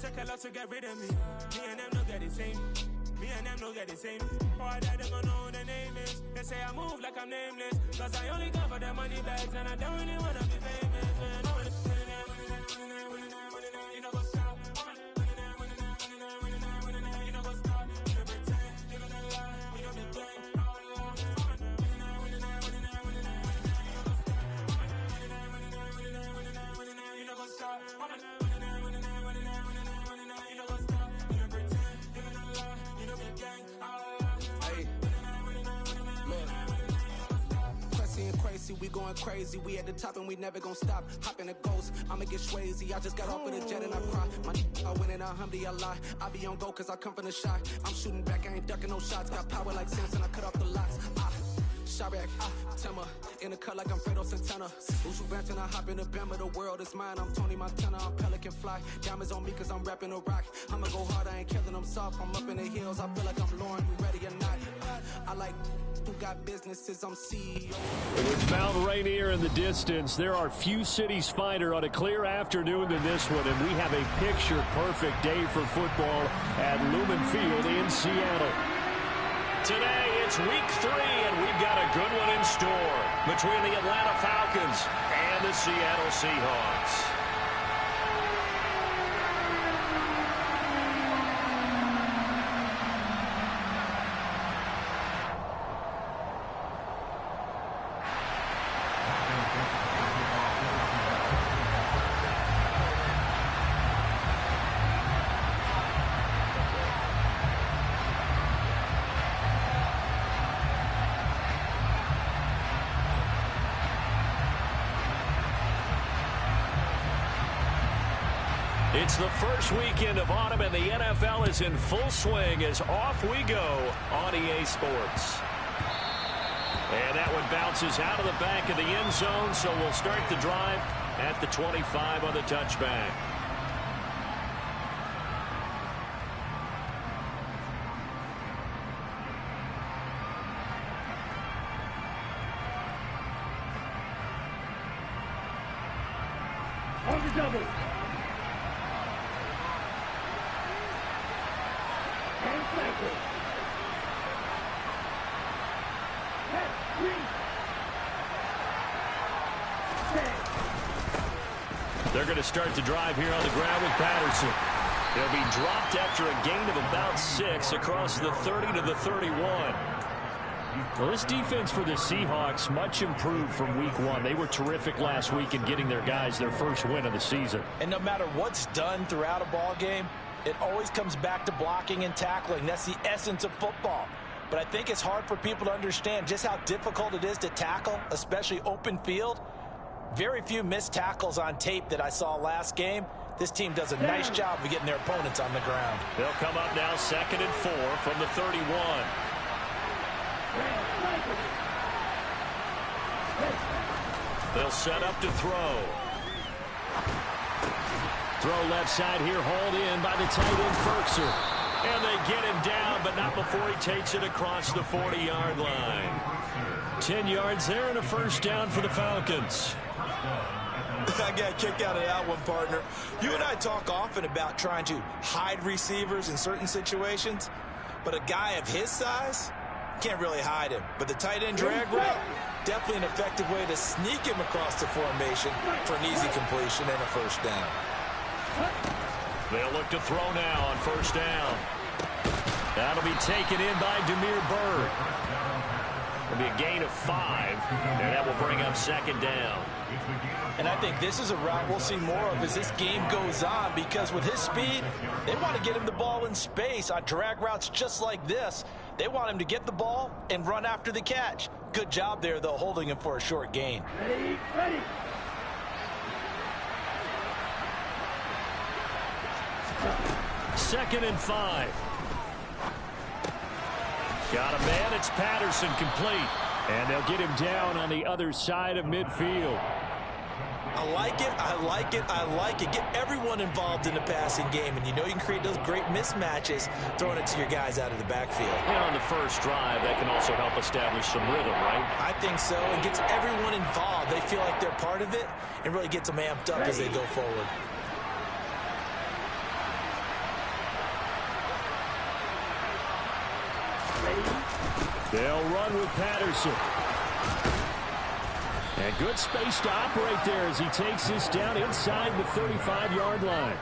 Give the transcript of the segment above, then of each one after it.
take a lot to get rid of me. Me and them don't get the same. Me and them don't get the same. Boy, that they gonna know who the name is. They say I move like I'm nameless. Cause I only go for the money bags and I don't really wanna be famous, man. You know what's up? You know what's up? You don't pretend, living a lie. You don't be playing. You know what's up? We going crazy, we at the top and we never gonna stop. Hop in a ghost, I'ma get swayzy. I just got off of the jet and I cry. My I win in a Humvee, I lie. I be on go cause I come from the shot. I'm shooting back, I ain't ducking no shots. Got power like Samson, I cut off the locks. Shot back, Timmer, in the cut like I'm Fredo Santana. Usu Banton, I hop in the Bama, the world is mine. I'm Tony Montana, I'm Pelican Fly. Diamonds on me cause I'm rapping a rock. I'ma go hard, I ain't killing them soft. I'm up in the hills, I feel like I'm Lauren, you ready or not? I like who got businesses, I'm CEO. With Mount Rainier in the distance, there are few cities finer on a clear afternoon than this one, and we have a picture-perfect day for football at Lumen Field in Seattle. Today, it's week 3, and we've got a good one in store between the Atlanta Falcons and the Seattle Seahawks. It's the first weekend of autumn, and the NFL is in full swing as off we go on EA Sports. And that one bounces out of the back of the end zone, so we'll start the drive at the 25 on the touchback. On the double. They're going to start the drive here on the ground with Patterson. They'll be dropped after a gain of about 6 across the 30 to the 31. Well, this defense for the Seahawks much improved from week 1. They were terrific last week in getting their guys their first win of the season. And no matter what's done throughout a ball game, it always comes back to blocking and tackling. That's the essence of football. But I think it's hard for people to understand just how difficult it is to tackle, especially open field. Very few missed tackles on tape that I saw last game. This team does a nice job of getting their opponents on the ground. They'll come up now 2nd and 4 from the 31. They'll set up to throw. Throw left side here, hauled in by the tight end, Ferkser. And they get him down, but not before he takes it across the 40-yard line. 10 yards there and a first down for the Falcons. I got a kick out of that one, partner. You and I talk often about trying to hide receivers in certain situations, but a guy of his size can't really hide him. But the tight end drag route, definitely an effective way to sneak him across the formation for an easy completion and a first down. They'll look to throw now on first down. That'll be taken in by Demir Bird. It'll be a gain of 5, and that will bring up 2nd down. And I think this is a route we'll see more of as this game goes on, because with his speed, they want to get him the ball in space on drag routes just like this. They want him to get the ball and run after the catch. Good job there, though, holding him for a short gain. Ready. 2nd and 5. Got a man, it's Patterson, complete. And they'll get him down on the other side of midfield. I like it, I like it, I like it. Get everyone involved in the passing game, and you know you can create those great mismatches throwing it to your guys out of the backfield. And on the first drive, that can also help establish some rhythm, right? I think so. It gets everyone involved. They feel like they're part of it and really gets them amped up as they go forward. They'll run with Patterson. And good space to operate there as he takes this down inside the 35-yard line.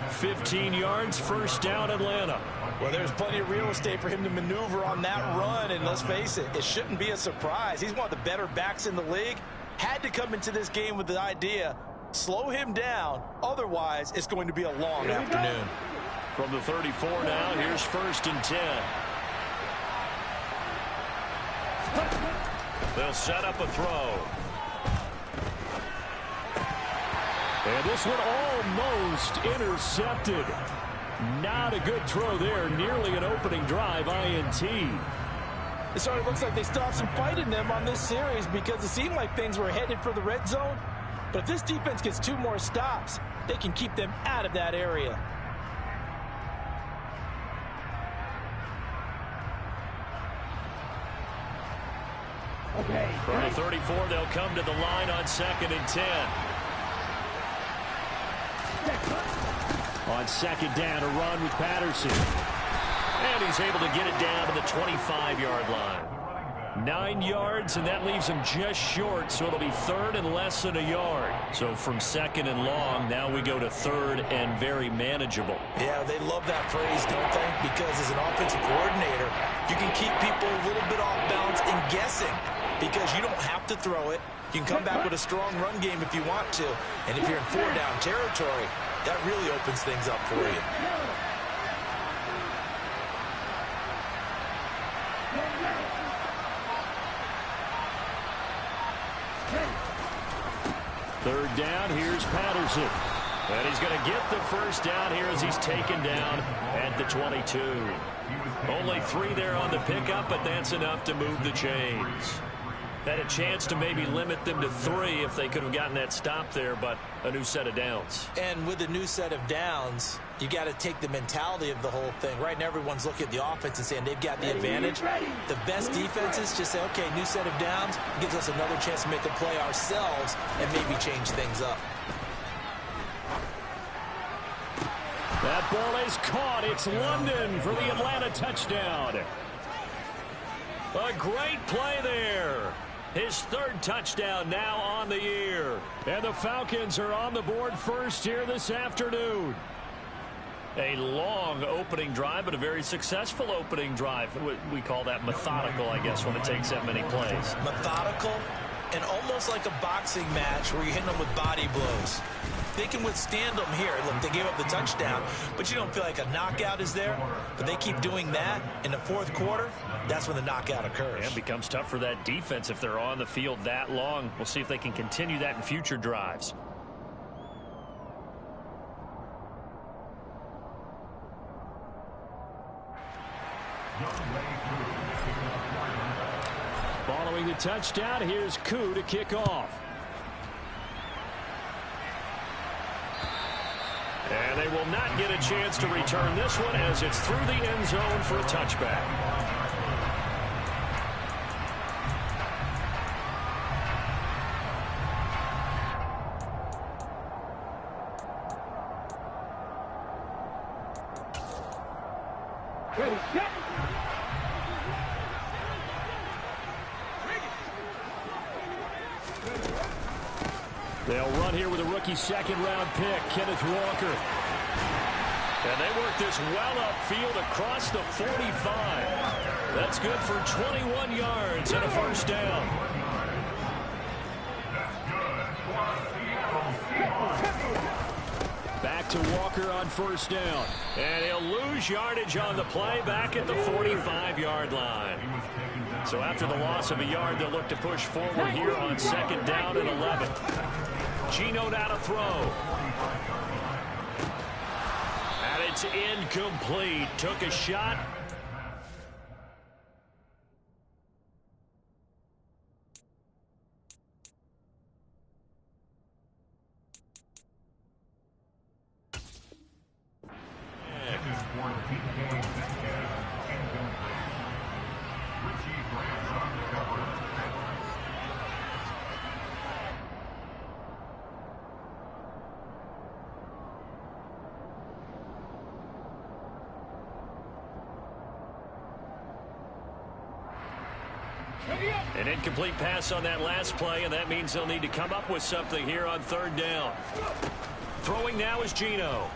15 yards, first down, Atlanta. Well, there's plenty of real estate for him to maneuver on that run, and let's face it, it shouldn't be a surprise. He's one of the better backs in the league. Had to come into this game with the idea, slow him down, otherwise it's going to be a long afternoon. From the 34 now, here's first and 10. They'll set up a throw. And this one almost intercepted. Not a good throw there. Nearly an opening drive INT. It sort of looks like they still have some fight in them on this series because it seemed like things were headed for the red zone. But if this defense gets 2 more stops, they can keep them out of that area. From the 34, they'll come to the line on 2nd and 10. On 2nd down, a run with Patterson. And he's able to get it down to the 25-yard line. 9 yards, and that leaves him just short, so it'll be 3rd and less than a yard. So from 2nd and long, now we go to 3rd and very manageable. Yeah, they love that phrase, don't they? Because as an offensive coordinator, you can keep people a little bit off balance and guessing because you don't have to throw it. You can come back with a strong run game if you want to. And if you're in 4-down territory, that really opens things up for you. Third down, here's Patterson. And he's going to get the first down here as he's taken down at the 22. Only 3 there on the pickup, but that's enough to move the chains. Had a chance to maybe limit them to 3 if they could have gotten that stop there, but a new set of downs. And with a new set of downs, you got to take the mentality of the whole thing. Right now, everyone's looking at the offense and saying they've got the advantage. The best defenses just say, okay, new set of downs gives us another chance to make a play ourselves and maybe change things up. That ball is caught. It's London for the Atlanta touchdown. A great play there. His 3rd touchdown now on the year. And the Falcons are on the board first here this afternoon. A long opening drive, but a very successful opening drive. We call that methodical, I guess, when it takes that many plays. Methodical and almost like a boxing match where you're hitting them with body blows. They can withstand them here. Look, they gave up the touchdown, but you don't feel like a knockout is there. But they keep doing that in the 4th quarter. That's when the knockout occurs. And it becomes tough for that defense if they're on the field that long. We'll see if they can continue that in future drives. Following the touchdown, here's Koo to kick off. And they will not get a chance to return this one as it's through the end zone for a touchback. They'll run here with a rookie 2nd-round pick, Kenneth Walker. And they work this well upfield across the 45. That's good for 21 yards and a first down. Back to Walker on first down. And he'll lose yardage on the play back at the 45-yard line. So after the loss of a yard, they'll look to push forward here on 2nd down and 11. Gino now to throw. And it's incomplete. Took a shot. An incomplete pass on that last play, and that means they'll need to come up with something here on third down. Throwing now is Geno.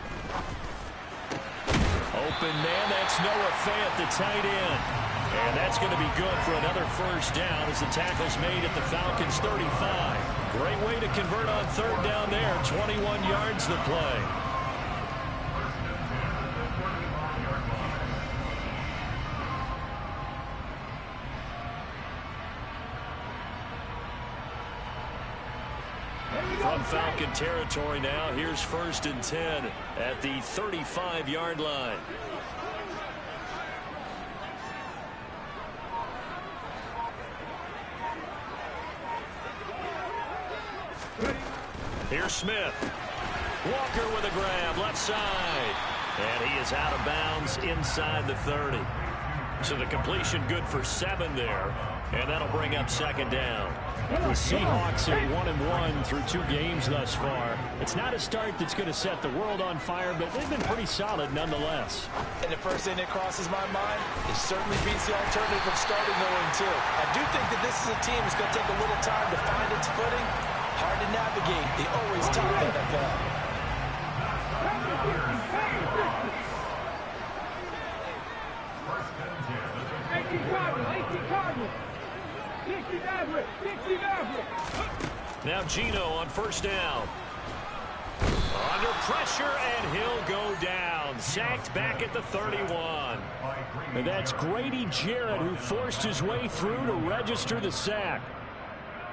Open man, that's Noah Fant, the tight end. And that's going to be good for another first down as the tackle's made at the Falcons' 35. Great way to convert on third down there. 21 yards the play. From Falcon territory now, here's 1st and 10 at the 35-yard line. Here's Smith. Walker with a grab, left side. And he is out of bounds inside the 30. So the completion good for 7 there. And that'll bring up 2nd down. The Seahawks are 1-1 through 2 games thus far. It's not a start that's going to set the world on fire, but they've been pretty solid nonetheless. And the first thing that crosses my mind, it certainly beats the alternative of starting 0-2. I do think that this is a team that's going to take a little time to find its footing. Hard to navigate the always tough NFL. Now Geno on 1st down. Under pressure, and he'll go down. Sacked back at the 31. And that's Grady Jarrett who forced his way through to register the sack.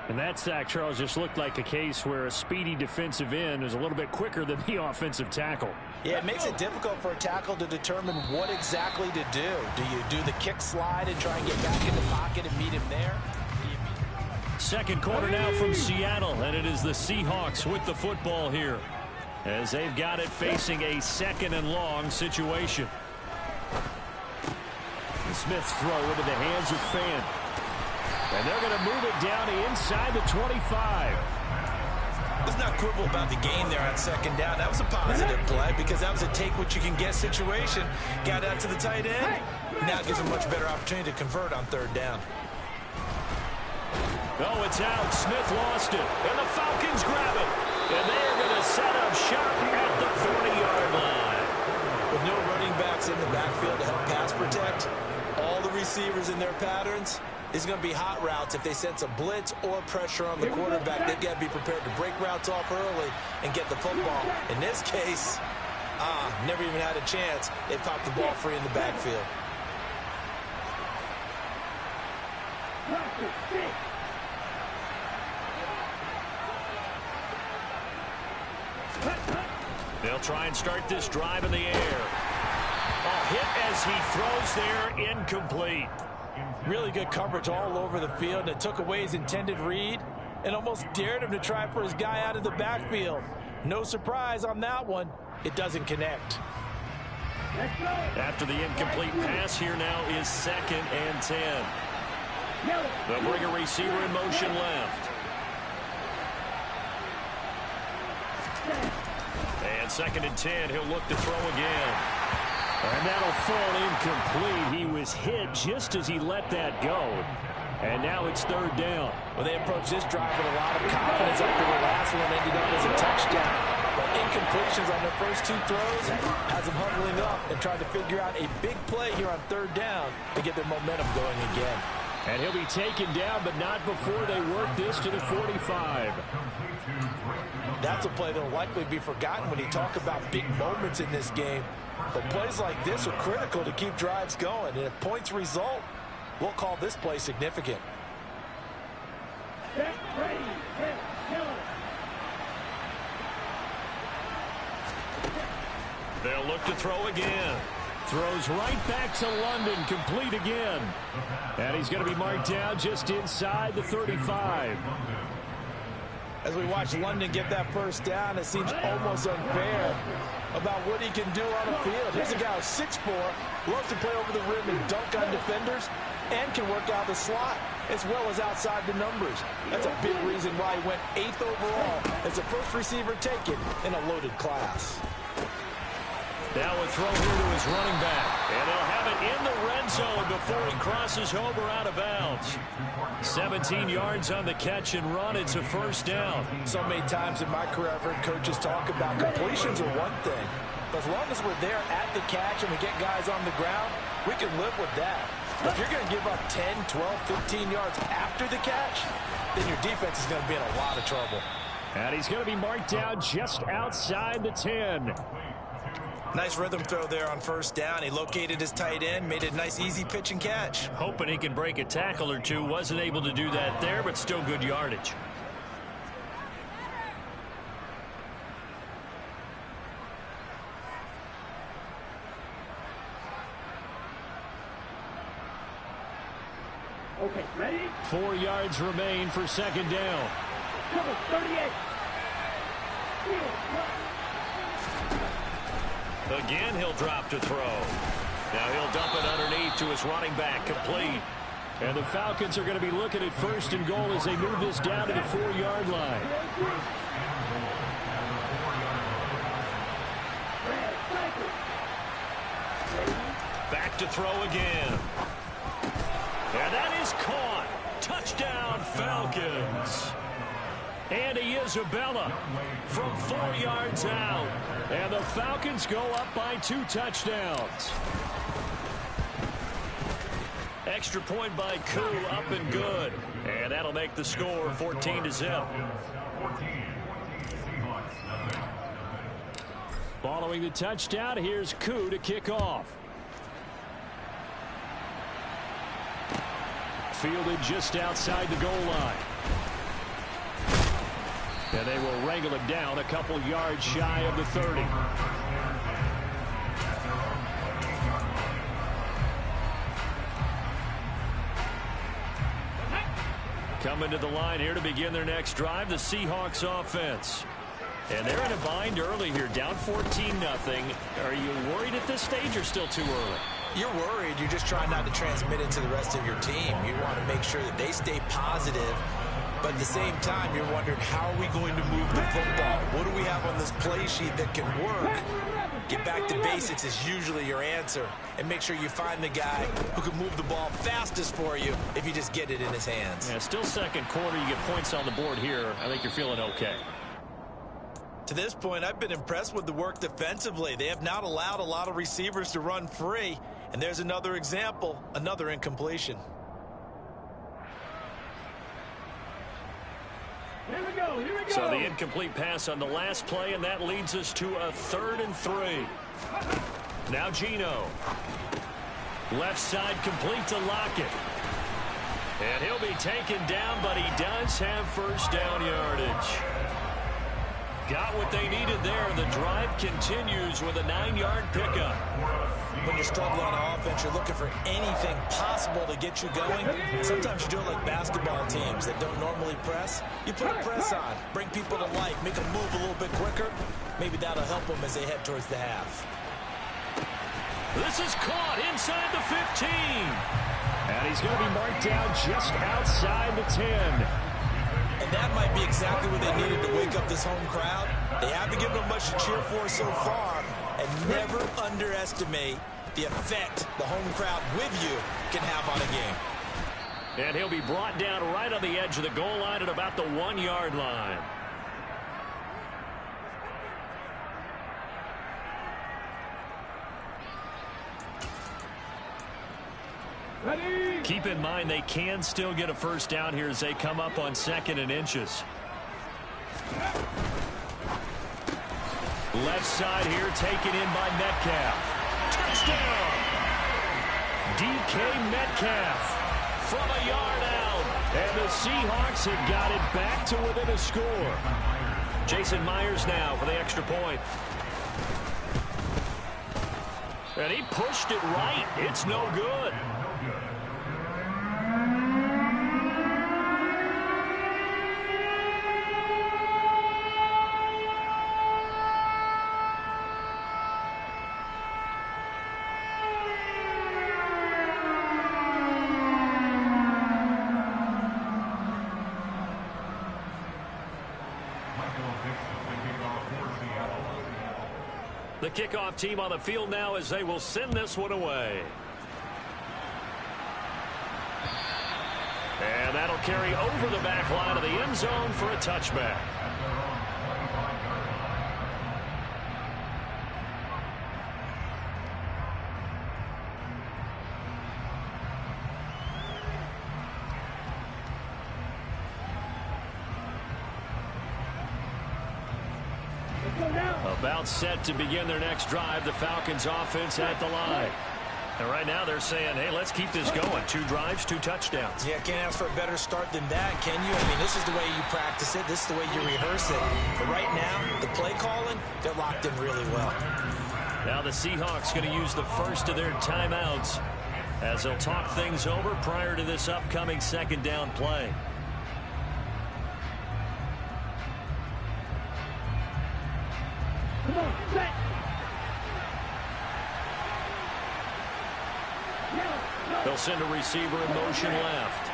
And that sack, Charles, just looked like a case where a speedy defensive end is a little bit quicker than the offensive tackle. Yeah, it makes it difficult for a tackle to determine what exactly to do. Do you do the kick slide and try and get back in the pocket and meet him there? Second quarter now from Seattle, and it is the Seahawks with the football here as they've got it facing a 2nd and long situation. Smith's throw into the hands of Fant. And they're going to move it down to inside the 25. Let's not quibble about the gain there on 2nd down. That was a positive play because that was a take-what-you-can-get situation. Got out to the tight end. Now it gives them a much better opportunity to convert on 3rd down. Oh, it's out. Smith lost it. And the Falcons grab it. And they're going to set up shop at the 40-yard line. With no running backs in the backfield to help pass protect, all the receivers in their patterns, it's going to be hot routes. If they sense a blitz or pressure on the quarterback, they've got to be prepared to break routes off early and get the football. In this case, never even had a chance. They popped the ball free in the backfield. They'll try and start this drive in the air. Hit as he throws there, incomplete. Really good coverage all over the field, and it took away his intended read and almost dared him to try for his guy out of the backfield. No surprise on that one. It doesn't connect. After the incomplete pass, here now is 2nd and 10. They'll bring a receiver in motion left. And 2nd and 10, he'll look to throw again. And that'll fall incomplete. He was hit just as he let that go. And now it's 3rd down. Well, they approached this drive with a lot of confidence after the last one ended up as a touchdown. But incompletions on their first 2 throws has them huddling up and trying to figure out a big play here on 3rd down to get their momentum going again. And he'll be taken down, but not before they work this to the 45. That's a play that will likely be forgotten when you talk about big moments in this game. But plays like this are critical to keep drives going. And if points result, we'll call this play significant. They'll look to throw again. Throws right back to London, complete again. And he's going to be marked down just inside the 35. As we watch London get that first down, it seems almost unfair about what he can do on the field. Here's a guy who's 6'4", loves to play over the rim and dunk on defenders, and can work out the slot as well as outside the numbers. That's a big reason why he went 8th overall as the first receiver taken in a loaded class. Now a throw here to his running back. And he'll have it in the red zone before he crosses over out of bounds. 17 yards on the catch and run. It's a first down. So many times in my career I've heard coaches talk about completions are one thing. But as long as we're there at the catch and we get guys on the ground, we can live with that. If you're going to give up 10, 12, 15 yards after the catch, then your defense is going to be in a lot of trouble. And he's going to be marked down just outside the 10. Nice rhythm throw there on first down. He located his tight end, made it a nice easy pitch and catch. Hoping he can break a tackle or two. Wasn't able to do that there, but still good yardage. Okay, ready? 4 yards remain for second down. Come on, 38. Again, he'll drop to throw. Now he'll dump it underneath to his running back, complete. And the Falcons are going to be looking at first and goal as they move this down to the 4-yard line. Back to throw again. And that is caught. Touchdown, Falcons. Andy Isabella from 4 yards out. And the Falcons go up by 2 touchdowns. Extra point by Koo, up and good. And that'll make the score 14-0. Following the touchdown, here's Koo to kick off. Fielded just outside the goal line. And they will wrangle him down a couple yards shy of the 30. Coming to the line here to begin their next drive, the Seahawks offense. And they're in a bind early here, down 14-0. Are you worried at this stage or still too early? You're worried. You're just trying not to transmit it to the rest of your team. You want to make sure that they stay positive. But at the same time, you're wondering, how are we going to move the football? What do we have on this play sheet that can work? Get back to basics is usually your answer. And make sure you find the guy who can move the ball fastest for you if you just get it in his hands. Yeah, still second quarter. You get points on the board here. I think you're feeling okay. To this point, I've been impressed with the work defensively. They have not allowed a lot of receivers to run free. And there's another example, another incompletion. Here we go, here we go. So the incomplete pass on the last play, and that leads us to a 3rd and 3. Now Geno. Left side complete to Lockett. And he'll be taken down, but he does have first down yardage. Got what they needed there. The drive continues with a 9-yard pickup. When you're struggling on offense, you're looking for anything possible to get you going. Sometimes you do it like basketball teams that don't normally press. You put a press on, bring people to life, make them move a little bit quicker. Maybe that'll help them as they head towards the half. This is caught inside the 15. And he's going to be marked down just outside the 10. And that might be exactly what they needed to wake up this home crowd. They haven't given them much to cheer for so far. And never underestimate the effect the home crowd with you can have on a game. And he'll be brought down right on the edge of the goal line at about the 1-yard line. Ready? Keep in mind they can still get a first down here as they come up on 2nd and inches. Left side here taken in by Metcalf. Touchdown! DK Metcalf from a yard out. And the Seahawks have got it back to within a score. Jason Myers now for the extra point. And he pushed it right. It's no good. The kickoff team on the field now as they will send this one away. And that'll carry over the back line of the end zone for a touchback. About set to begin their next drive, the Falcons offense at the line. And right now they're saying, hey, let's keep this going. 2 drives, 2 touchdowns. Yeah, can't ask for a better start than that, can you? I mean, this is the way you practice it. This is the way you rehearse it. But right now, the play calling, they're locked in really well. Now the Seahawks going to use the first of their timeouts as they'll talk things over prior to this upcoming second down play. Come on, set. They'll send a receiver in motion left.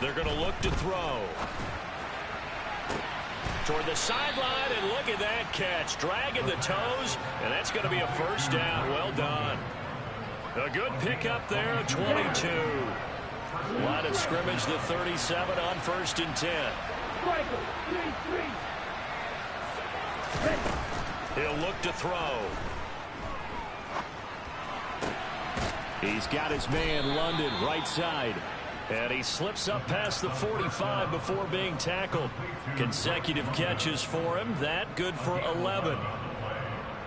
They're going to look to throw. Toward the sideline, and look at that catch. Dragging the toes, and that's going to be a first down. Well done. A good pickup there, 22. Line of scrimmage, the 37 on 1st and 10. He'll look to throw. He's got his man London right side. And he slips up past the 45 before being tackled. Consecutive catches for him. That good for 11.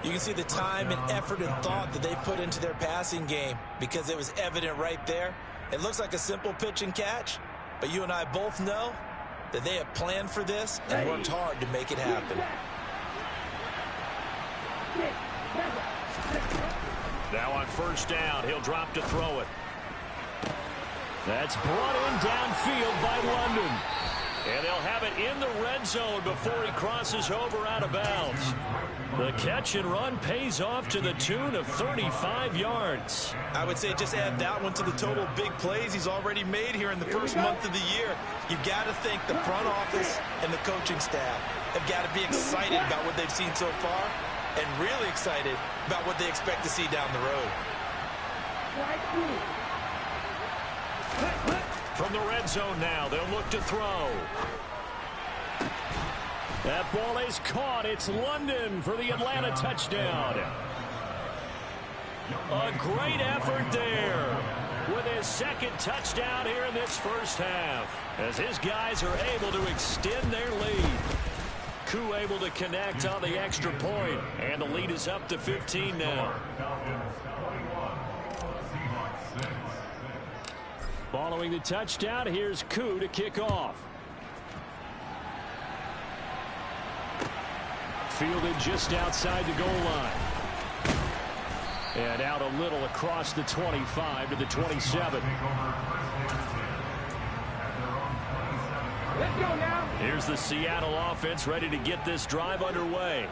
You can see the time and effort and thought that they put into their passing game because it was evident right there. It looks like a simple pitch and catch, but you and I both know that they have planned for this and worked hard to make it happen. Now on 1st down, he'll drop to throw it. That's brought in downfield by London. And they'll have it in the red zone before he crosses over out of bounds. The catch and run pays off to the tune of 35 yards. I would say just add that one to the total big plays he's already made here in the first month of the year. You've got to think the front office and the coaching staff have got to be excited about what they've seen so far and really excited about what they expect to see down the road. From the red zone now, they'll look to throw. That ball is caught. It's London for the Atlanta touchdown. A great effort there with his 2nd touchdown here in this first half as his guys are able to extend their lead. Koo able to connect on the extra point, and the lead is up to 15 now. Following the touchdown, here's Koo to kick off. Fielded just outside the goal line. And out a little across the 25 to the 27. Let's go now. Here's the Seattle offense ready to get this drive underway.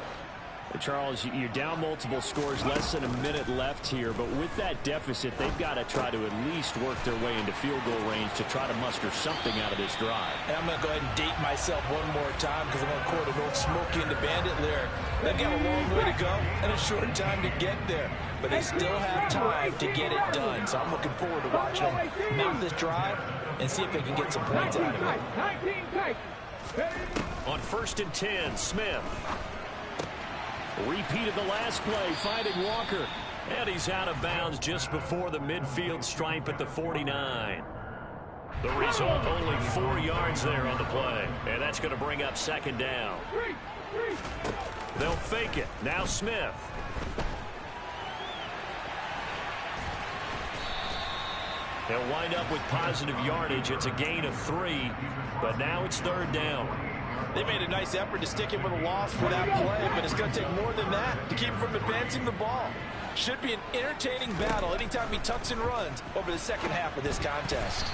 Charles, you're down multiple scores, less than a minute left here, but with that deficit, they've got to try to at least work their way into field goal range to try to muster something out of this drive. And I'm going to go ahead and date myself one more time because I'm going to quote an old Smokey and the Bandit lyric. They've got a long way to go and a short time to get there, but they still have time to get it done. So I'm looking forward to watching them mount this drive and see if they can get some points out of it. On 1st and 10, Smith. Repeat of the last play, finding Walker. And he's out of bounds just before the midfield stripe at the 49. The result, only 4 yards there on the play. And that's going to bring up 2nd down. They'll fake it. Now Smith. They'll wind up with positive yardage. It's a gain of 3, but now it's 3rd down. They made a nice effort to stick him with a loss for that play, but it's going to take more than that to keep him from advancing the ball. Should be an entertaining battle anytime he tucks and runs over the second half of this contest.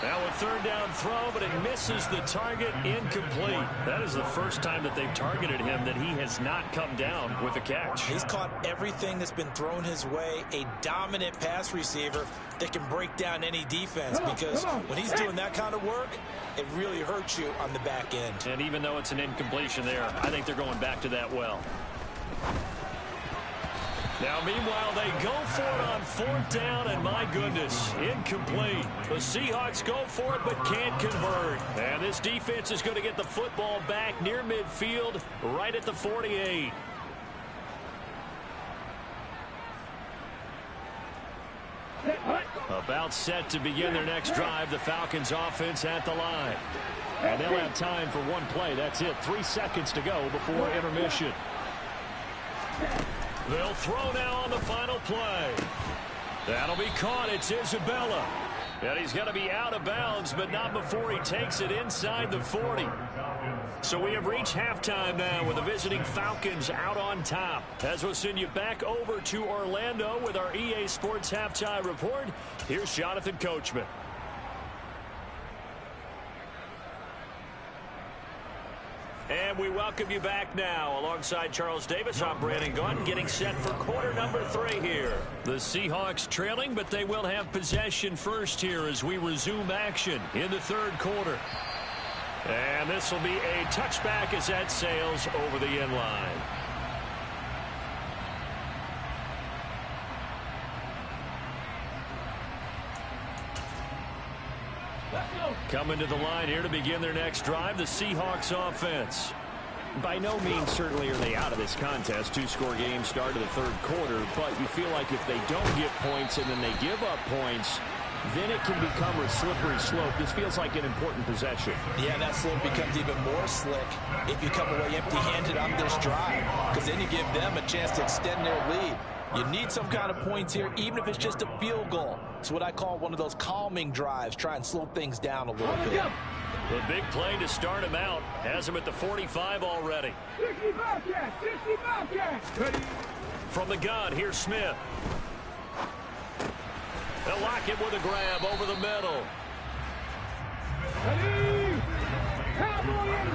Now a third down throw, but it misses the target, incomplete. That is the first time that they've targeted him that he has not come down with a catch. He's caught everything that's been thrown his way. A dominant pass receiver that can break down any defense, because when he's doing that kind of work, it really hurts you on the back end. And even though it's an incompletion there, I think they're going back to that well. Now, meanwhile, they go for it on fourth down, and my goodness, incomplete. The Seahawks go for it, but can't convert. And this defense is going to get the football back near midfield, right at the 48. About set to begin their next drive, the Falcons offense at the line. And they'll have time for one play. That's it. 3 seconds to go before intermission. They'll throw now on the final play. That'll be caught. It's Isabella. And he's going to be out of bounds, but not before he takes it inside the 40. So we have reached halftime now with the visiting Falcons out on top. As we'll send you back over to Orlando with our EA Sports Halftime Report, here's Jonathan Coachman. And we welcome you back now. Alongside Charles Davis, I'm Brandon Gunn, getting set for quarter number 3 here. The Seahawks trailing, but they will have possession first here as we resume action in the third quarter. And this will be a touchback as that sails over the end line. Coming to the line here to begin their next drive, the Seahawks offense. By no means certainly are they out of this contest. 2-score game start of the third quarter, but you feel like if they don't get points and then they give up points, then it can become a slippery slope. This feels like an important possession. Yeah, that slope becomes even more slick if you come away empty-handed on this drive, because then you give them a chance to extend their lead. You need some kind of points here, even if it's just a field goal. It's what I call one of those calming drives. Try and slow things down a little bit. The big play to start him out has him at the 45 already. 60 Bobcats. From the gun, here's Smith. They'll lock it with a grab over the middle. Ready. Cowboys.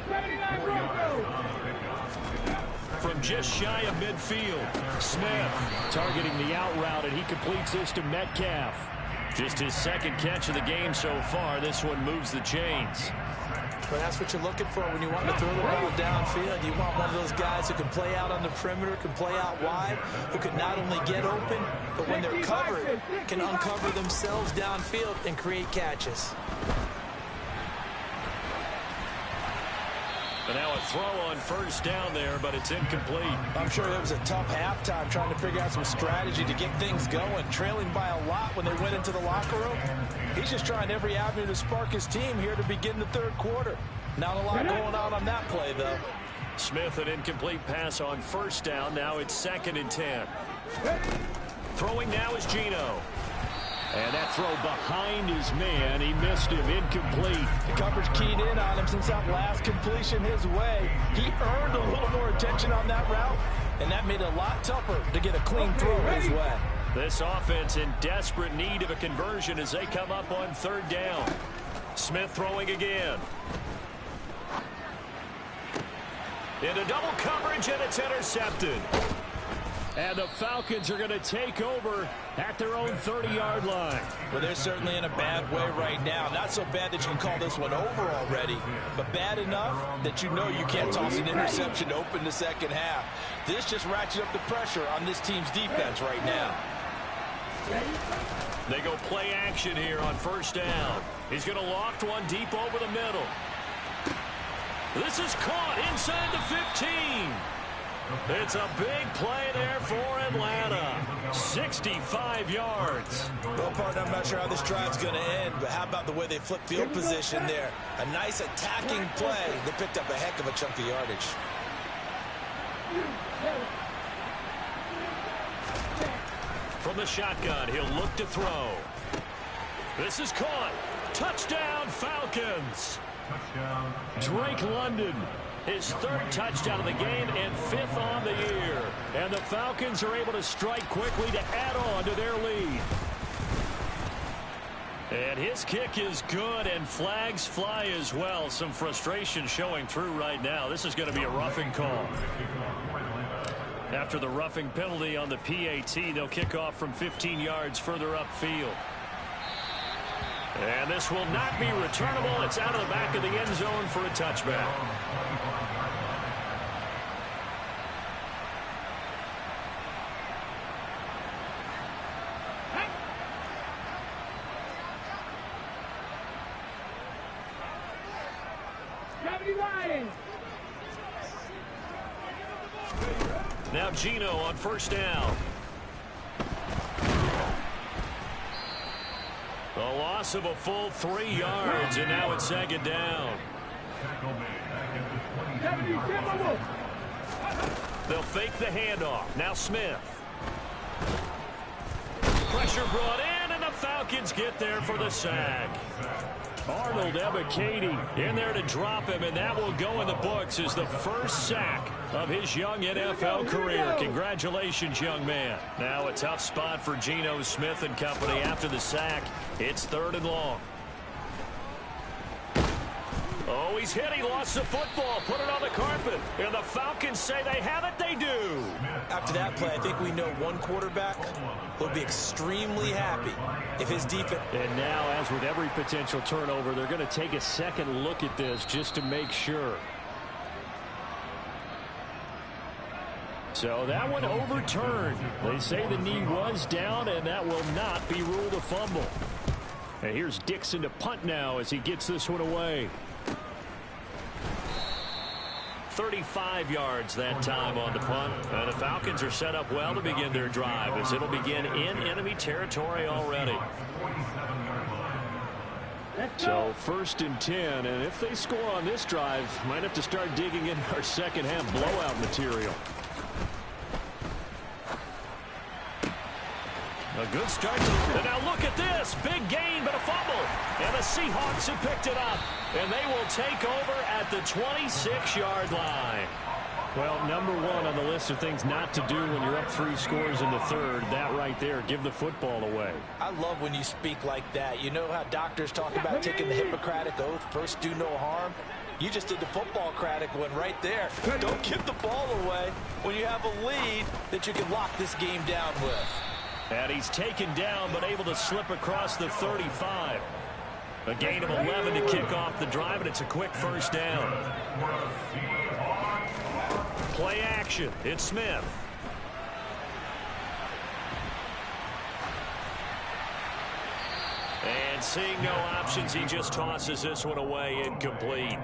79 Broncos. From just shy of midfield, Smith targeting the out route, and he completes this to Metcalf. Just his second catch of the game so far. This one moves the chains. But that's what you're looking for when you want to throw the ball downfield. You want one of those guys who can play out on the perimeter, can play out wide, who can not only get open, but when they're covered, can uncover themselves downfield and create catches. But now a throw on first down there, but it's incomplete. I'm sure it was a tough halftime trying to figure out some strategy to get things going. Trailing by a lot when they went into the locker room. He's just trying every avenue to spark his team here to begin the third quarter. Not a lot going on that play, though. Smith, an incomplete pass on first down. Now it's 2nd and 10. Throwing now is Geno. And that throw behind his man. He missed him. Incomplete. The coverage keyed in on him since that last completion his way. He earned a little more attention on that route, and that made it a lot tougher to get a clean throw his way. This offense in desperate need of a conversion as they come up on third down. Smith throwing again. Into double coverage, and it's intercepted. And the Falcons are going to take over at their own 30-yard line. Well, they're certainly in a bad way right now. Not so bad that you can call this one over already, but bad enough that you know you can't toss an interception to open the second half. This just ratchets up the pressure on this team's defense right now. They go play action here on first down. He's going to loft one deep over the middle. This is caught inside the 15. It's a big play there for Atlanta. 65 yards. Well, partner, I'm not sure how this drive's going to end, but how about the way they flip field position there? A nice attacking play. They picked up a heck of a chunk of yardage. From the shotgun, he'll look to throw. This is caught. Touchdown, Falcons. Touchdown. Drake London, his 3rd touchdown of the game and 5th on the year. And the Falcons are able to strike quickly to add on to their lead. And his kick is good, and flags fly as well. Some frustration showing through right now. This is going to be a roughing call. After the roughing penalty on the PAT, they'll kick off from 15 yards further upfield. And this will not be returnable. It's out of the back of the end zone for a touchback. Now Gino on first down. A loss of a full 3 yards, and now it's second down. They'll fake the handoff. Now Smith. Pressure brought in, and the Falcons get there for the sack. Arnold Ebiketie in there to drop him, and that will go in the books as the first sack of his young NFL career. Congratulations, young man. Now a tough spot for Geno Smith and company after the sack. It's 3rd and long. Oh, he's hit. He lost the football. Put it on the carpet. And the Falcons say they have it. They do. After that play, I think we know one quarterback will be extremely happy if his defense. And now, as with every potential turnover, they're going to take a second look at this just to make sure. So that one overturned. They say the knee was down, and that will not be ruled a fumble. And here's Dixon to punt now as he gets this one away. 35 yards that time on the punt. The Falcons are set up well to begin their drive as it'll begin in enemy territory already. So 1st and 10, and if they score on this drive, might have to start digging in our second half blowout material. A good start. And now look at this. Big gain, but a fumble. And the Seahawks have picked it up. And they will take over at the 26-yard line. Well, number one on the list of things not to do when you're up 3 scores in the 3rd. That right there, give the football away. I love when you speak like that. You know how doctors talk about taking the Hippocratic Oath, first do no harm? You just did the football-cratic one right there. Don't give the ball away when you have a lead that you can lock this game down with. And he's taken down but able to slip across the 35. A gain of 11 to kick off the drive, and it's a quick first down. Play action. It's Smith. And seeing no options, he just tosses this one away, incomplete.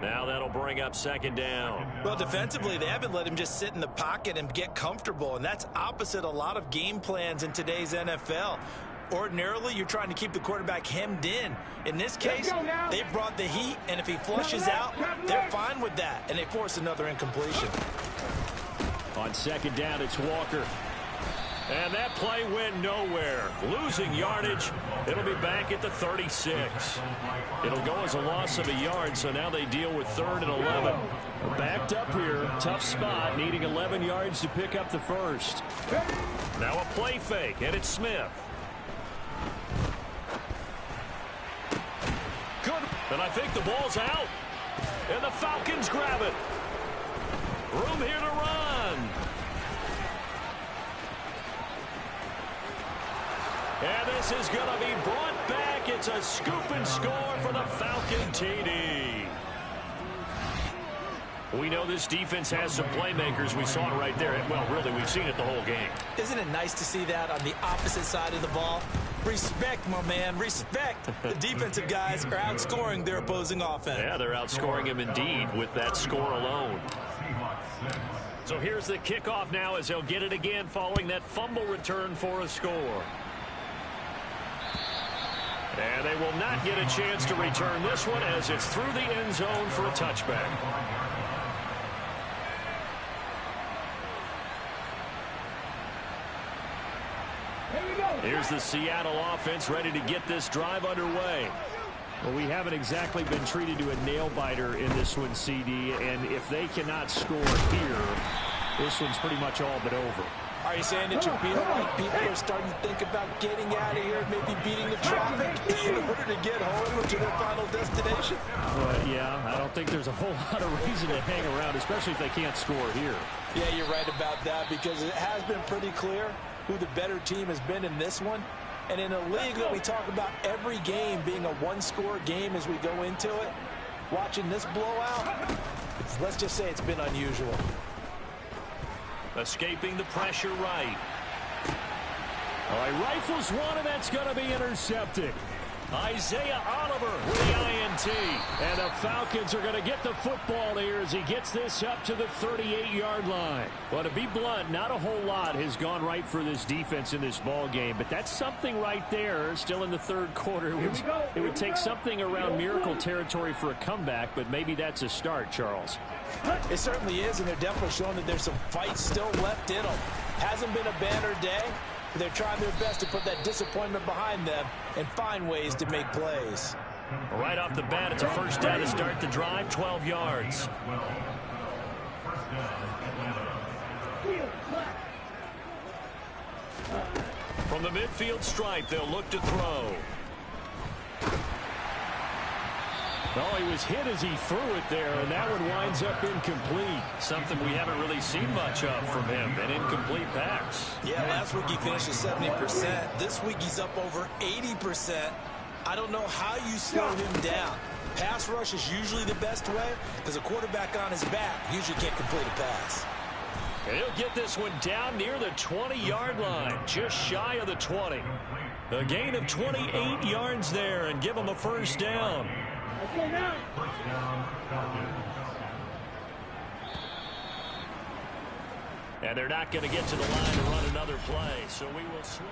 Now that'll bring up second down. Well, defensively, they haven't let him just sit in the pocket and get comfortable, and that's opposite a lot of game plans in today's NFL. Ordinarily, you're trying to keep the quarterback hemmed in. In this case, they brought the heat, and if he flushes out, they're fine with that, and they force another incompletion. On second down, it's Walker. And that play went nowhere. Losing yardage. It'll be back at the 36. It'll go as a loss of a yard, so now they deal with 3rd and 11. Backed up here. Tough spot, needing 11 yards to pick up the first. Now a play fake, and it's Smith. Good. And I think the ball's out. And the Falcons grab it. Room here to run. And this is going to be brought back. It's a scoop and score for the Falcon TD. We know this defense has some playmakers. We saw it right there. Well, really, we've seen it the whole game. Isn't it nice to see that on the opposite side of the ball? Respect, my man, respect. The defensive guys are outscoring their opposing offense. Yeah, they're outscoring him indeed with that score alone. So here's the kickoff now as they'll get it again following that fumble return for a score. And they will not get a chance to return this one as it's through the end zone for a touchback. Here's the Seattle offense ready to get this drive underway. Well, we haven't exactly been treated to a nail-biter in this one, CD, and if they cannot score here, this one's pretty much all but over. Are you saying that you feel like people are starting to think about getting out of here, maybe beating the traffic in order to get home or to their final destination? Yeah, I don't think there's a whole lot of reason to hang around, especially if they can't score here. Yeah, you're right about that, because it has been pretty clear who the better team has been in this one. And in a league that we talk about every game being a one-score game as we go into it, watching this blowout, let's just say it's been unusual. Escaping the pressure right. All right, rifles one, and that's going to be intercepted. Isaiah Oliver with the INT. And the Falcons are going to get the football here as he gets this up to the 38-yard line. Well, to be blunt, not a whole lot has gone right for this defense in this ball game, but that's something right there. Still in the third quarter. It would take something around miracle territory for a comeback, but maybe that's a start, Charles. It certainly is, and they're definitely showing that there's some fight still left in them. Hasn't been a banner day. They're trying their best to put that disappointment behind them and find ways to make plays. Right off the bat, it's a first down to start the drive, 12 yards. From the midfield stripe, they'll look to throw. Oh, he was hit as he threw it there, and that one winds up incomplete. Something we haven't really seen much of from him, an incomplete pass. Yeah, last week he finished at 70%. This week he's up over 80%. I don't know how you slow him down. Pass rush is usually the best way because a quarterback on his back usually can't complete a pass. And he'll get this one down near the 20-yard line, just shy of the 20. A gain of 28 yards there and give him a first down. And they're not going to get to the line to run another play, so we will switch.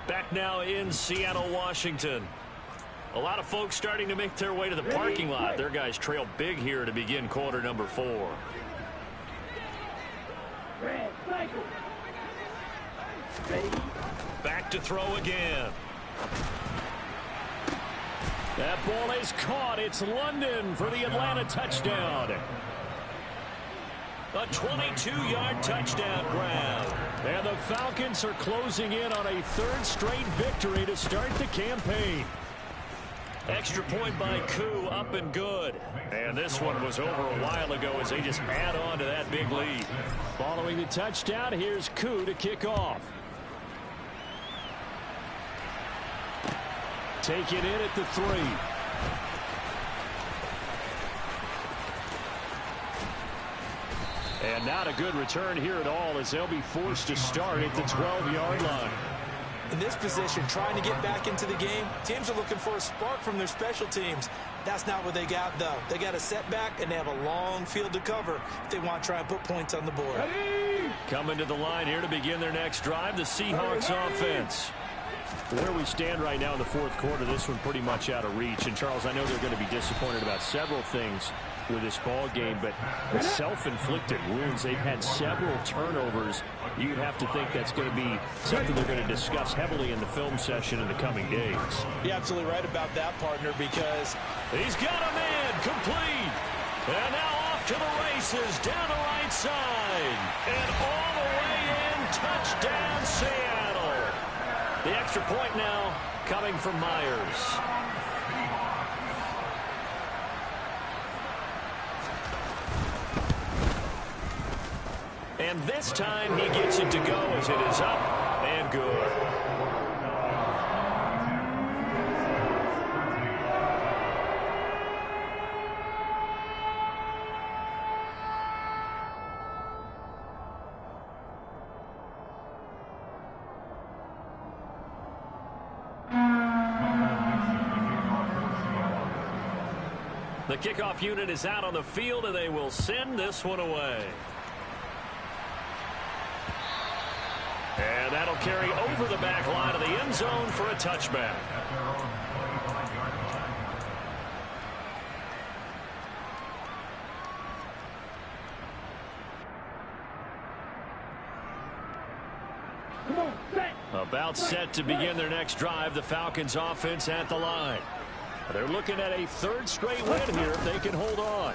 Back now in Seattle, Washington. A lot of folks starting to make their way to the parking lot. Their guys trail big here to begin quarter number 4. Back to throw again. That ball is caught. It's London for the Atlanta touchdown. A 22-yard touchdown grab. And the Falcons are closing in on a third straight victory to start the campaign. Extra point by Koo, up and good. And this one was over a while ago as they just add on to that big lead. Following the touchdown, here's Koo to kick off. Take it in at the 3. And not a good return here at all as they'll be forced to start at the 12-yard line. In this position, trying to get back into the game, teams are looking for a spark from their special teams. That's not what they got, though. They got a setback, and they have a long field to cover if they want to try and put points on the board. Coming to the line here to begin their next drive, the Seahawks offense. Where we stand right now in the fourth quarter, this one pretty much out of reach. And, Charles, I know they're going to be disappointed about several things with this ball game, but the self-inflicted wounds, they've had several turnovers. You'd have to think that's going to be something they're going to discuss heavily in the film session in the coming days. You're absolutely right about that, partner, because he's got a man complete. And now off to the races down the right side. And all the way in, touchdown Seattle. The extra point now coming from Myers. And this time he gets it to go as it is up and good. The kickoff unit is out on the field, and they will send this one away. And that'll carry over the back line of the end zone for a touchback. About set to begin their next drive, the Falcons offense at the line. They're looking at a third straight win here if they can hold on.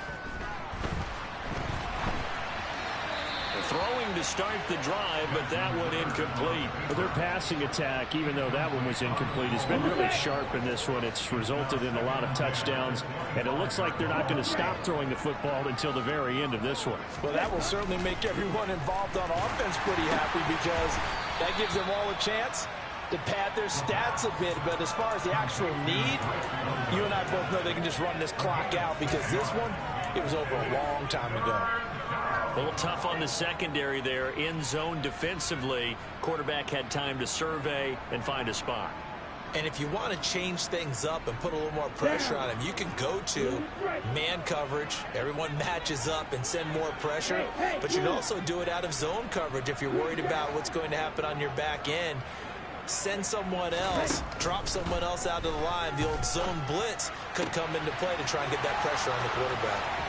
Throwing to start the drive, but that one incomplete. But their passing attack, even though that one was incomplete, has been really sharp in this one. It's resulted in a lot of touchdowns, and it looks like they're not going to stop throwing the football until the very end of this one. Well, that will certainly make everyone involved on offense pretty happy, because that gives them all a chance to pad their stats a bit. But as far as the actual need, you and I both know they can just run this clock out, because this one, it was over a long time ago. A little tough on the secondary there. In zone defensively, quarterback had time to survey and find a spot. And if you want to change things up and put a little more pressure on him, you can go to man coverage. Everyone matches up and send more pressure. But you can also do it out of zone coverage if you're worried about what's going to happen on your back end. Send someone else, drop someone else out of the line. The old zone blitz could come into play to try and get that pressure on the quarterback.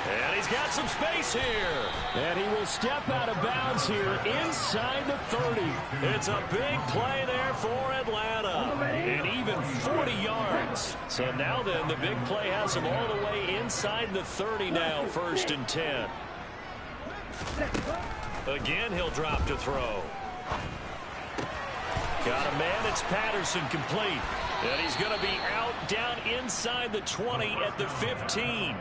And he's got some space here. And he will step out of bounds here inside the 30. It's a big play there for Atlanta. And even 40 yards. So now then, the big play has him all the way inside the 30 now, 1st and 10. Again, he'll drop to throw. Got a man. It's Patterson, complete. And he's going to be out down inside the 20 at the 15.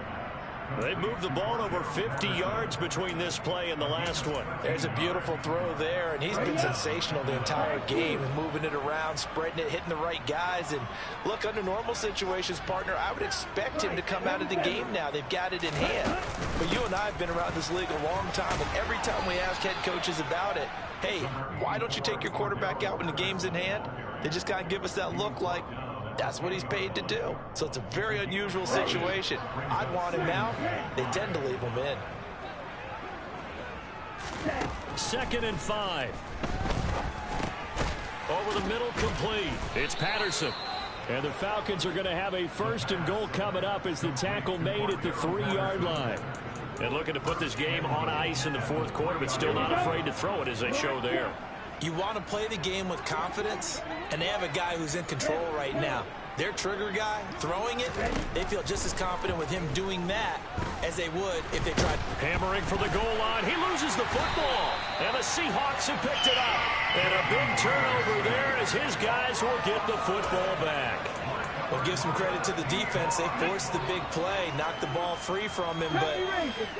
They moved the ball over 50 yards between this play and the last one. There's a beautiful throw there, and he's been sensational the entire game, and moving it around, spreading it, hitting the right guys. And look, under normal situations, partner, I would expect him to come out of the game now. They've got it in hand. But you and I have been around this league a long time, and every time we ask head coaches about it, hey, why don't you take your quarterback out when the game's in hand? They just kind of give us that look like, that's what he's paid to do. So it's a very unusual situation. I'd want him out. They tend to leave him in. 2nd and 5. Over the middle, complete. It's Patterson. And the Falcons are going to have a 1st and goal coming up as the tackle made at the 3-yard line. And looking to put this game on ice in the 4th quarter, but still not afraid to throw it, as they show there. You want to play the game with confidence, and they have a guy who's in control right now. Their trigger guy, throwing it, they feel just as confident with him doing that as they would if they tried. Hammering for the goal line. He loses the football. And the Seahawks have picked it up. And a big turnover there as his guys will get the football back. Well, give some credit to the defense. They forced the big play, knocked the ball free from him, but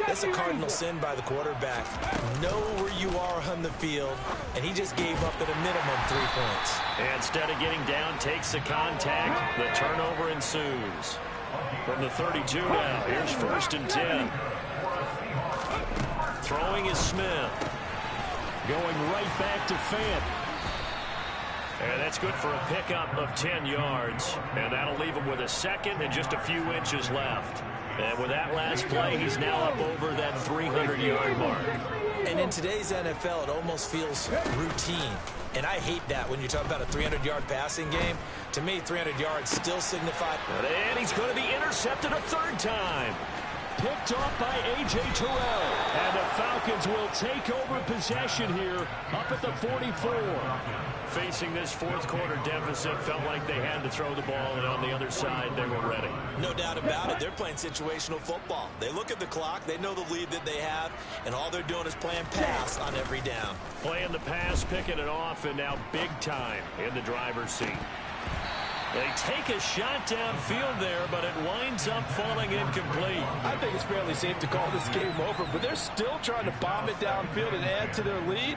that's a cardinal sin by the quarterback. Know where you are on the field, and he just gave up at a minimum 3 points. And instead of getting down, takes the contact. The turnover ensues. From the 32 now, here's 1st and 10. Throwing is Smith. Going right back to Fant. And that's good for a pickup of 10 yards. And that'll leave him with a 2nd and just a few inches left. And with that last play, he's now up over that 300-yard mark. And in today's NFL, it almost feels routine. And I hate that when you talk about a 300-yard passing game. To me, 300 yards still signify. And he's going to be intercepted a 3rd time. Picked off by A.J. Terrell. And the Falcons will take over possession here up at the 44. Facing this 4th quarter deficit, felt like they had to throw the ball, and on the other side, they were ready. No doubt about it. They're playing situational football. They look at the clock, they know the lead that they have, and all they're doing is playing pass on every down. Playing the pass, picking it off, and now big time in the driver's seat. They take a shot downfield there, but it winds up falling incomplete. I think it's fairly safe to call this game over, but they're still trying to bomb it downfield and add to their lead.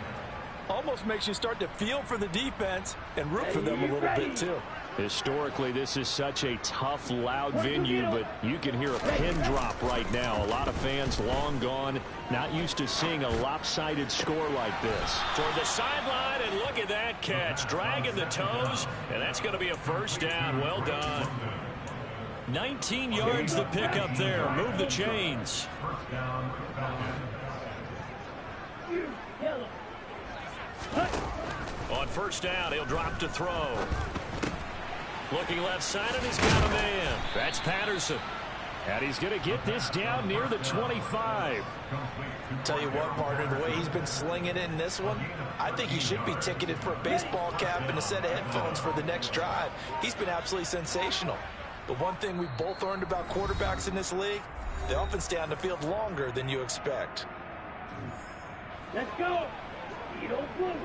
Almost makes you start to feel for the defense and root for them a little bit, too. Historically, this is such a tough, loud venue, but you can hear a pin drop right now. A lot of fans long gone, not used to seeing a lopsided score like this. Toward the sideline, and look at that catch. Dragging the toes, and that's going to be a 1st down. Well done. 19 yards the pickup there. Move the chains. On 1st down, he'll drop to throw. Looking left side, and he's got a man. That's Patterson. And he's going to get this down near the 25. Tell you what, partner, the way he's been slinging it in this one, I think he should be ticketed for a baseball cap and a set of headphones for the next drive. He's been absolutely sensational. But one thing we've both learned about quarterbacks in this league, they often stay on the field longer than you expect. Let's go. You don't move.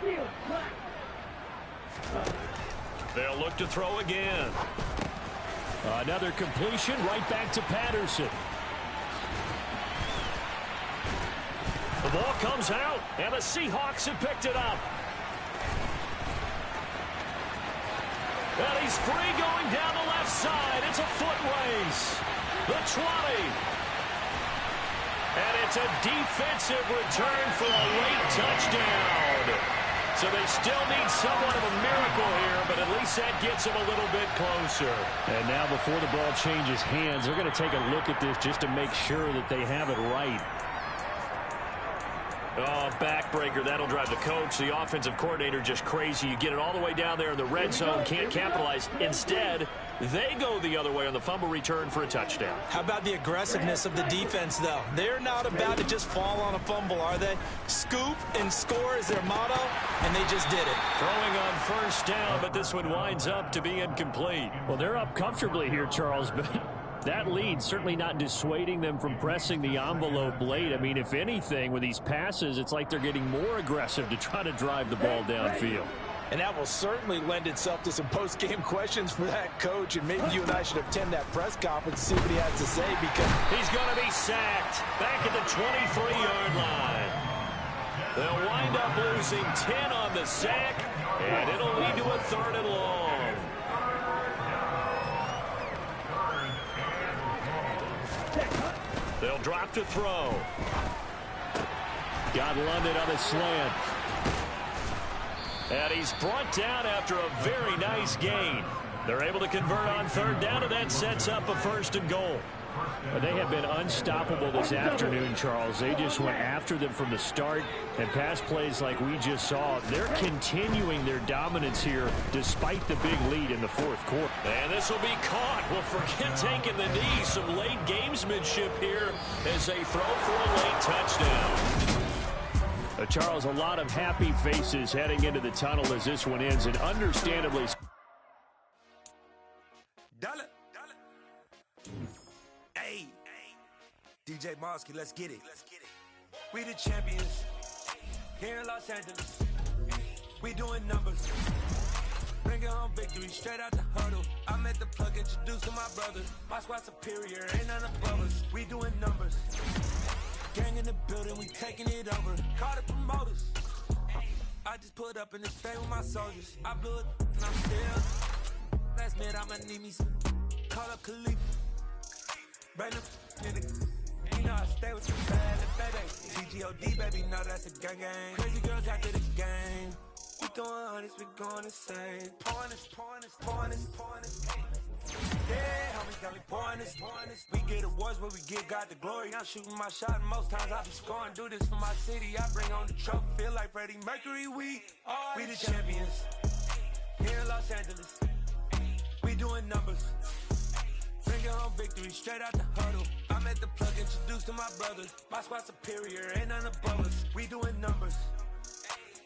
Field clock. They'll look to throw again. Another completion right back to Patterson. The ball comes out, and the Seahawks have picked it up. And he's free going down the left side. It's a foot race. The 20. And it's a defensive return for a late touchdown. So they still need somewhat of a miracle here, but at least that gets them a little bit closer. And now before the ball changes hands, they're going to take a look at this just to make sure that they have it right. Oh, backbreaker. That'll drive the coach, the offensive coordinator, just crazy. You get it all the way down there in the red zone, can't capitalize. Instead, they go the other way on the fumble return for a touchdown. How about the aggressiveness of the defense, though? They're not about to just fall on a fumble, are they? Scoop and score is their motto, and they just did it. Throwing on first down, but this one winds up to be incomplete. Well, they're up comfortably here, Charles, but that lead certainly not dissuading them from pressing the envelope late. I mean, if anything, with these passes, it's like they're getting more aggressive to try to drive the ball downfield. And that will certainly lend itself to some post-game questions for that coach, and maybe you and I should attend that press conference to see what he has to say, because he's going to be sacked back at the 23-yard line. They'll wind up losing 10 on the sack, and it'll lead to a 3rd and long. They'll drop to throw. Got London on a slant. And he's brought down after a very nice gain. They're able to convert on 3rd down, and that sets up a 1st and goal. They have been unstoppable this afternoon, Charles. They just went after them from the start, and pass plays like we just saw. They're continuing their dominance here despite the big lead in the 4th quarter. And this will be caught. Well, forget taking the knee. Some late gamesmanship here as they throw for a late touchdown. Charles, a lot of happy faces heading into the tunnel as this one ends, and understandably. Hey, DJ Mosky, let's get it. We the champions here in Los Angeles. We doing numbers. Bringing home victory straight out the huddle. I met the plug, introducing my brother. My squad superior, ain't none above us. We doing numbers. Gang in the building, we taking it over. Call the promoters. I just put up in this thing with my soldiers. I blew it and I'm still. Last minute, I'ma need me some. Call up Khalifa. Bring them niggas. You know I stay with the bad and baby. TGOD, baby, know that's a gang gang. Crazy girls after the game. We doing honest, we going insane. Pouring this. Yeah, homie, got me pouring this. We get awards where we give God the glory. I'm shooting my shot, and most times I be scoring. Do this for my city. I bring on the trophy. Feel like Freddie Mercury. We the champions here in Los Angeles. We doing numbers. Bringing home victory straight out the huddle. I'm at the plug, introduced to my brothers. My squad superior, ain't none above us. We doing numbers.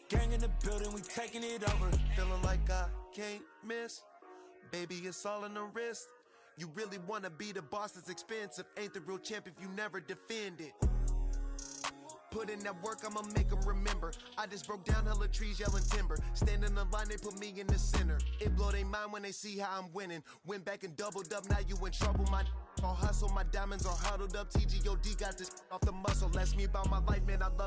Gang in the building, we taking it over. Feeling like I can't miss. Baby, it's all in the wrist. You really wanna be the boss, it's expensive. Ain't the real champ if you never defend it. Put in that work, I'ma make them remember. I just broke down hella trees, yelling timber. Stand in the line, they put me in the center. It blow their mind when they see how I'm winning. Went back and doubled up, now you in trouble. My all hustle, my diamonds are huddled up. TGOD got this off the muscle. Ask me about my life, man, I love